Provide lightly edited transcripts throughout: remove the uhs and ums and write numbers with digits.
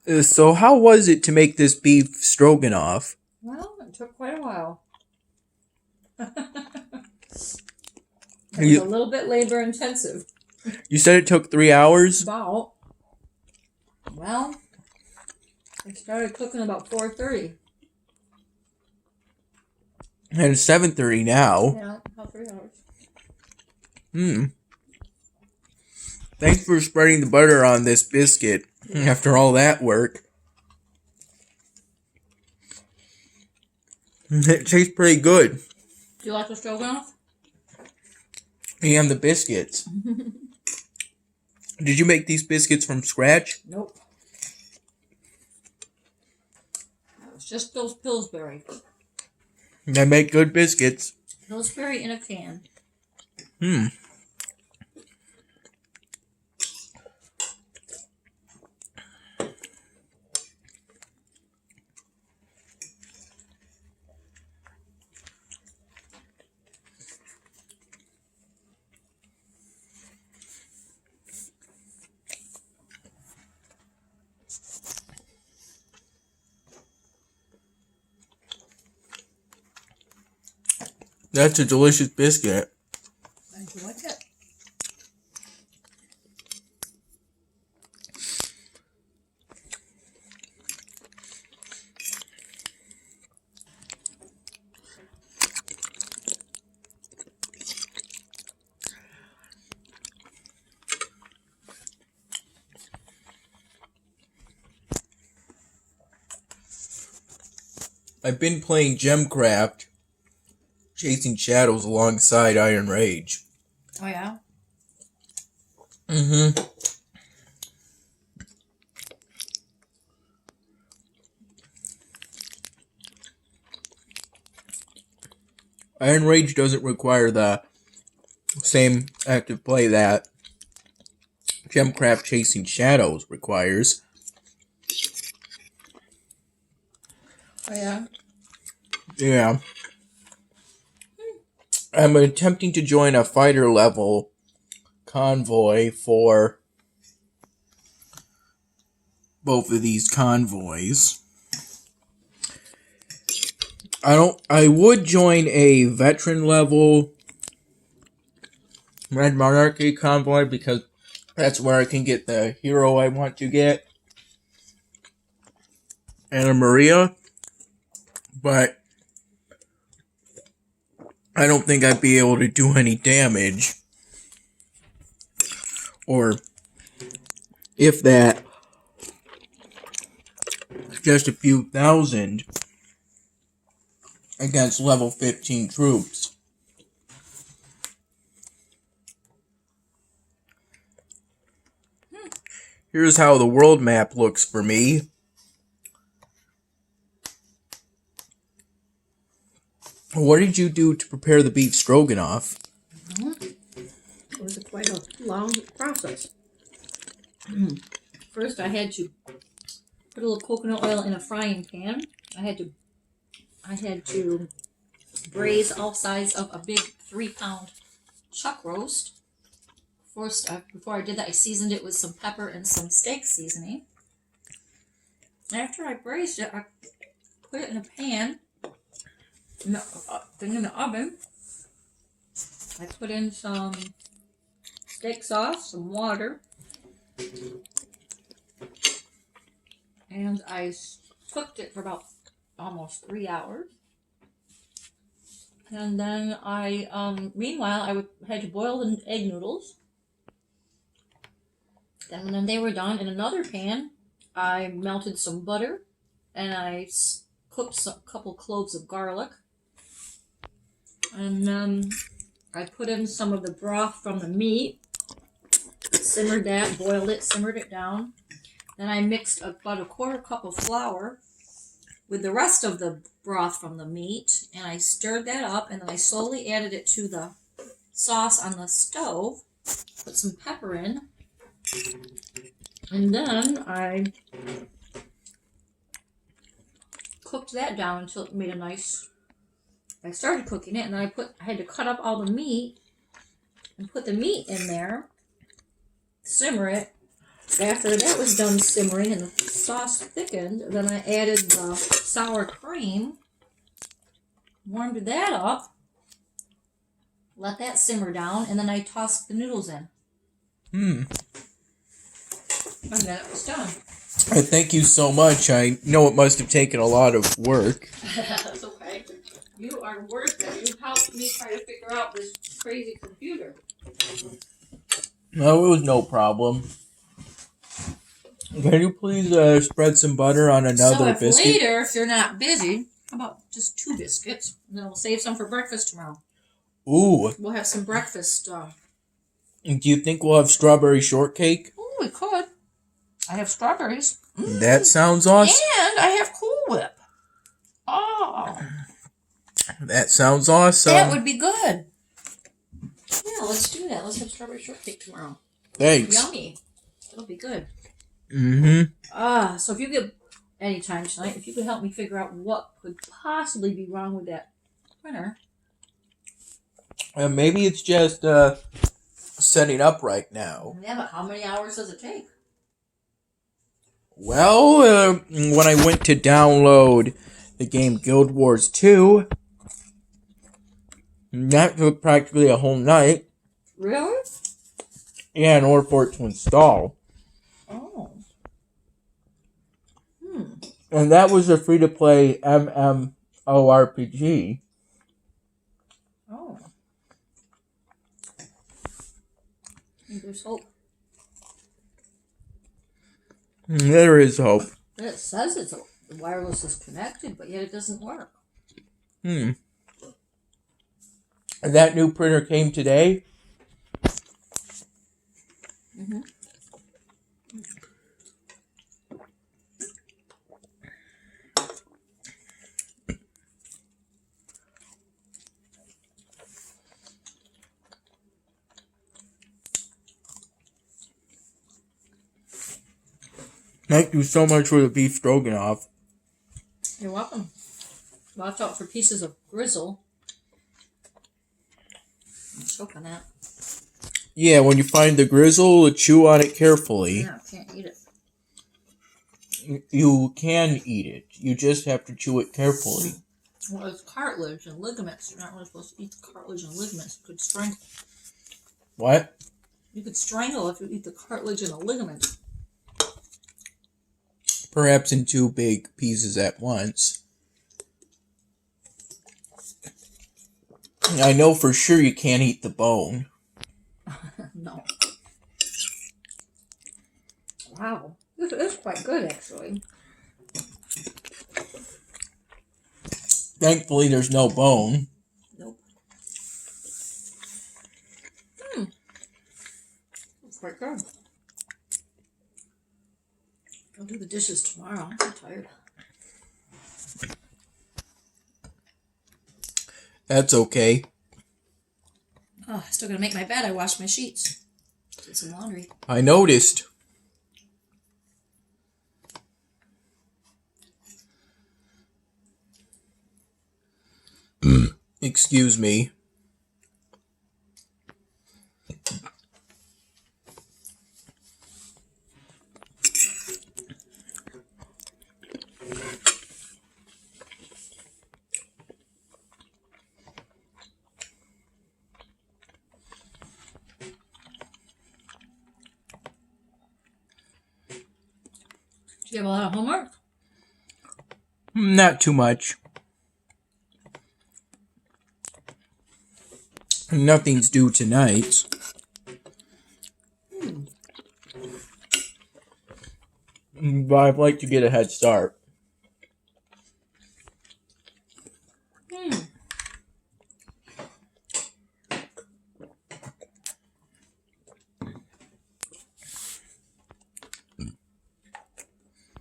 So how was it to make this beef stroganoff? Well, it took quite a while. It was a You, little bit labor intensive. you said it took 3 hours? About, well, I started cooking about 4:30. And it's 7:30 now. Yeah, about 3 hours. Thanks for spreading the butter on this biscuit after all that work. It tastes pretty good. Do you like the stroganoff? And the biscuits. Did you make these biscuits from scratch? Nope. It was just those Pillsbury. I make good biscuits. Pillsbury in a can. That's a delicious biscuit. How'd you like it? I've been playing Gemcraft, Chasing Shadows alongside Iron Rage. Oh, yeah? Iron Rage doesn't require the same active play that Gemcraft Chasing Shadows requires. Oh, yeah? Yeah. I'm attempting to join a fighter level convoy for both of these convoys. I would join a veteran level Red Monarchy convoy because that's where I can get the hero I want to get, Anna Maria, but I don't think I'd be able to do any damage, or if that, just a few thousand against level 15 troops. Here's how the world map looks for me. What did you do to prepare the beef stroganoff? It was quite a long process. First, I had to put a little coconut oil in a frying pan. I had to braise all sides of a big 3-pound chuck roast. First, before I did that, I seasoned it with some pepper and some steak seasoning. After I braised it, I put it in a pan, in the oven. I put in some steak sauce, some water, and I cooked it for about almost 3 hours. And then meanwhile, I had to boil the egg noodles. Then when they were done, in another pan, I melted some butter, and I cooked a couple cloves of garlic. And then I put in some of the broth from the meat, simmered that, boiled it, simmered it down. Then I mixed about a quarter cup of flour with the rest of the broth from the meat, and I stirred that up, and then I slowly added it to the sauce on the stove, put some pepper in, and then I cooked that down until it made a nice... I started cooking it, and then I had to cut up all the meat and put the meat in there, simmer it, After that was done simmering and the sauce thickened, then I added the sour cream, warmed that up, let that simmer down, and then I tossed the noodles in. And then it was done. Thank you so much. I know it must have taken a lot of work. That's okay. You are worth it. You helped me try to figure out this crazy computer. No, it was no problem. Can you please spread some butter on another if biscuit? later, if you're not busy, how about just 2 biscuits? And then we'll save some for breakfast tomorrow. Ooh. We'll have some breakfast. Do you think we'll have strawberry shortcake? Oh, we could. I have strawberries. That sounds awesome. And I have Cool Whip. Oh. That sounds awesome. That would be good. Yeah, let's do that. Let's have strawberry shortcake tomorrow. Thanks. Yummy. It'll be good. Mm-hmm. So if you could, anytime tonight, if you could help me figure out what could possibly be wrong with that printer. Maybe it's just setting up right now. Yeah, but how many hours does it take? Well, when I went to download the game Guild Wars 2, that took practically a whole night. Really? Yeah, in order for it to install. Oh. And that was a free-to-play MMORPG. Oh. There's hope. There is hope. It says the wireless is connected, but yet it doesn't work. That new printer came today. Mm-hmm. Thank you so much for the beef stroganoff. You're welcome. Watch out for pieces of grizzle. Choke on that. Yeah, when you find the grizzle, chew on it carefully. Yeah, can't eat it. You can eat it. You just have to chew it carefully. Well, it's cartilage and ligaments. You're not really supposed to eat the cartilage and ligaments. You could strangle. What? You could strangle if you eat the cartilage and the ligaments. Perhaps in 2 big pieces at once. I know for sure you can't eat the bone. No. Wow. This is quite good, actually. Thankfully, there's no bone. Nope. It's quite good. I'll do the dishes tomorrow. I'm tired. That's okay. Oh, I still gotta make my bed. I washed my sheets. Did some laundry. I noticed. Excuse me. Do you have a lot of homework? Not too much. Nothing's due tonight. But I'd like to get a head start.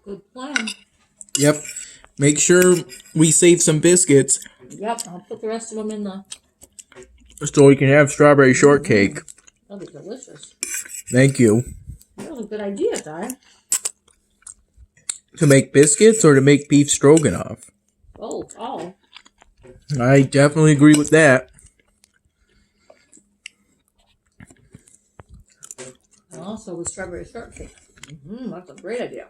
Good plan. Yep. Make sure we save some biscuits Yep, I'll put the rest of them in the... so we can have strawberry shortcake. That'll be delicious. Thank you. That was a good idea, Di. To make biscuits or to make beef stroganoff? Both, all. I definitely agree with that. And also with strawberry shortcake. That's a great idea.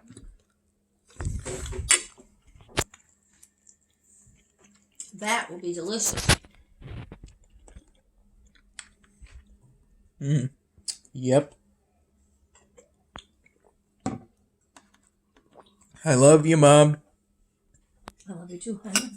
That will be delicious. Yep. I love you, Mom. I love you too, honey.